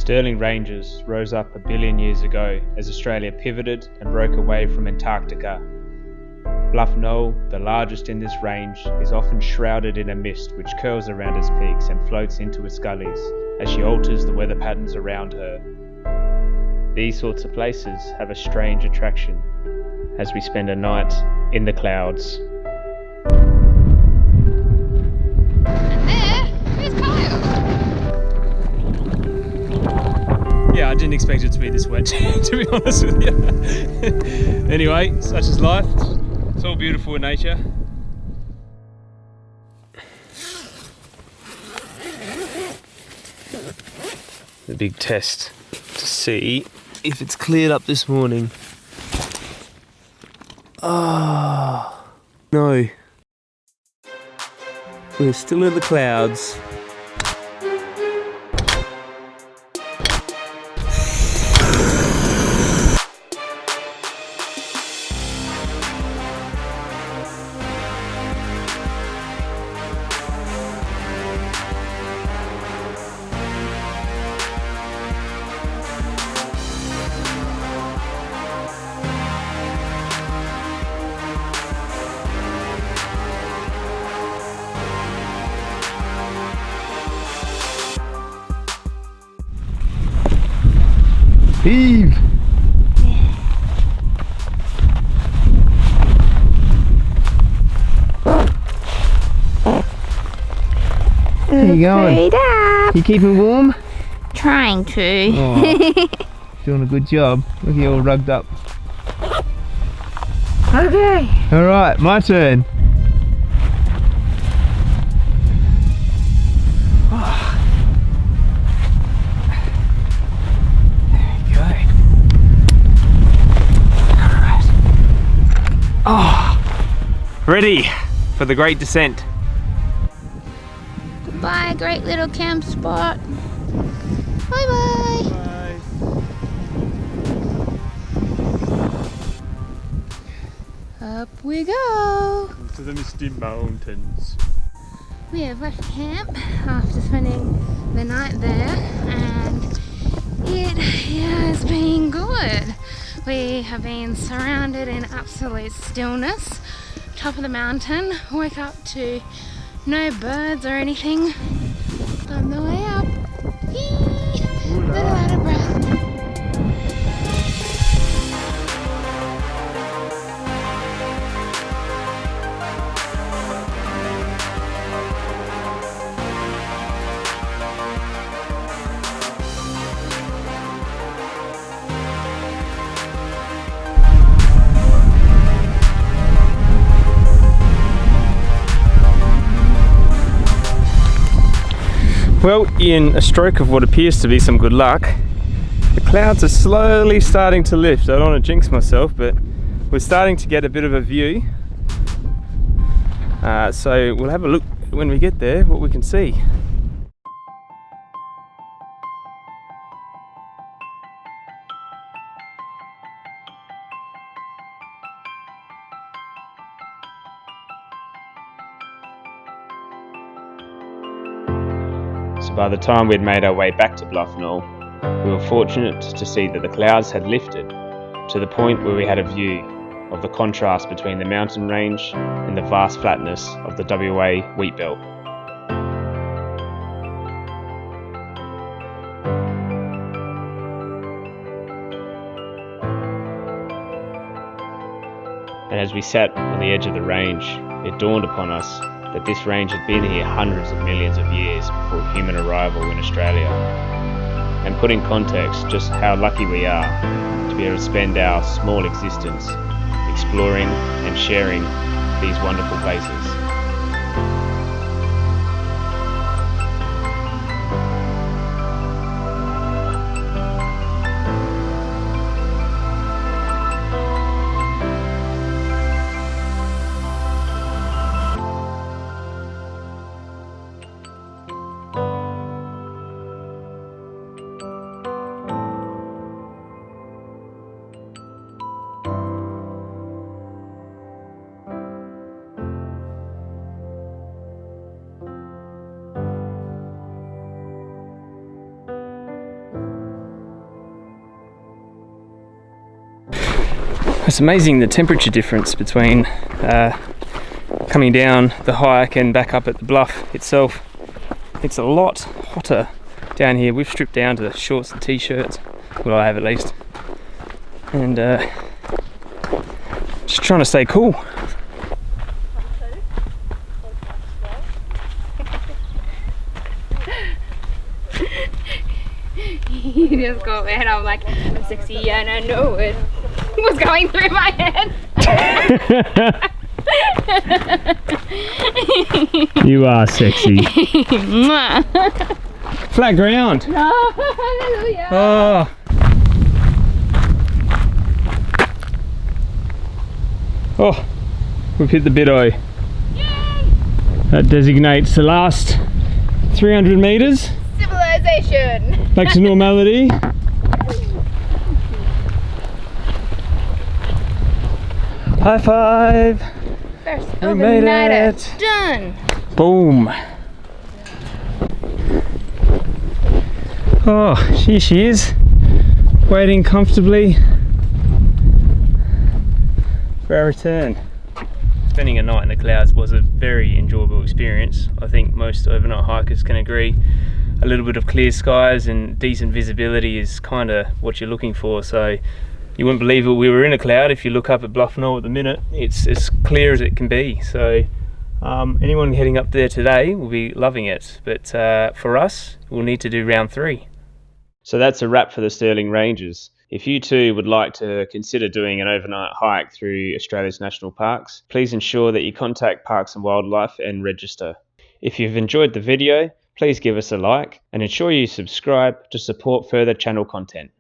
Stirling Ranges rose up 1 billion years ago as Australia pivoted and broke away from Antarctica. Bluff Knoll, the largest in this range, is often shrouded in a mist which curls around its peaks and floats into its gullies as she alters the weather patterns around her. These sorts of places have a strange attraction as we spend a night in the clouds. And there's Kyle. Yeah, I didn't expect it to be this wet, to be honest with you. Anyway, such is life. It's all beautiful in nature. The big test to see if it's cleared up this morning. Oh, no. We're still in the clouds. Heave! How you going? You keeping warm? Trying to. Oh, doing a good job. Look, you're all rugged up. Okay. Alright, my turn. Oh, ready for the great descent. Goodbye, great little camp spot. Bye bye. Bye. Up we go. To the misty mountains. We have left camp after spending the night there, and it has been good. We have been surrounded in absolute stillness. Top of the mountain, woke up to no birds or anything. On the way up, little out of breath. Well, in a stroke of what appears to be some good luck, the clouds are slowly starting to lift. I don't want to jinx myself, but we're starting to get a bit of a view. So we'll have a look when we get there, what we can see. So by the time we'd made our way back to Bluff Knoll, we were fortunate to see that the clouds had lifted to the point where we had a view of the contrast between the mountain range and the vast flatness of the WA wheat belt. And as we sat on the edge of the range, it dawned upon us that this range had been here hundreds of millions of years before human arrival in Australia, and put in context just how lucky we are to be able to spend our small existence exploring and sharing these wonderful places. It's amazing the temperature difference between coming down the hike and back up at the bluff itself. It's a lot hotter down here. We've stripped down to shorts and t-shirts, well I have at least, and just trying to stay cool. You just got there and I'm like, I'm sexy and I know it. Was going through my head. You are sexy. Flat ground. Hallelujah. Oh. Oh, we've hit the biddo. Yay. That designates the last 300 meters. Civilization. Back to normality. High five. First We overnighter. made it. Done. Boom. Oh, here she is, waiting comfortably for our return. Spending a night in the clouds was a very enjoyable experience. I think most overnight hikers can agree. A little bit of clear skies and decent visibility is kind of what you're looking for. So you wouldn't believe it, we were in a cloud. If you look up at Bluff Knoll at the minute, it's as clear as it can be. So anyone heading up there today will be loving it. But for us, we'll need to do round 3. So that's a wrap for the Stirling Ranges. If you too would like to consider doing an overnight hike through Australia's national parks, please ensure that you contact Parks and Wildlife and register. If you've enjoyed the video, please give us a like and ensure you subscribe to support further channel content.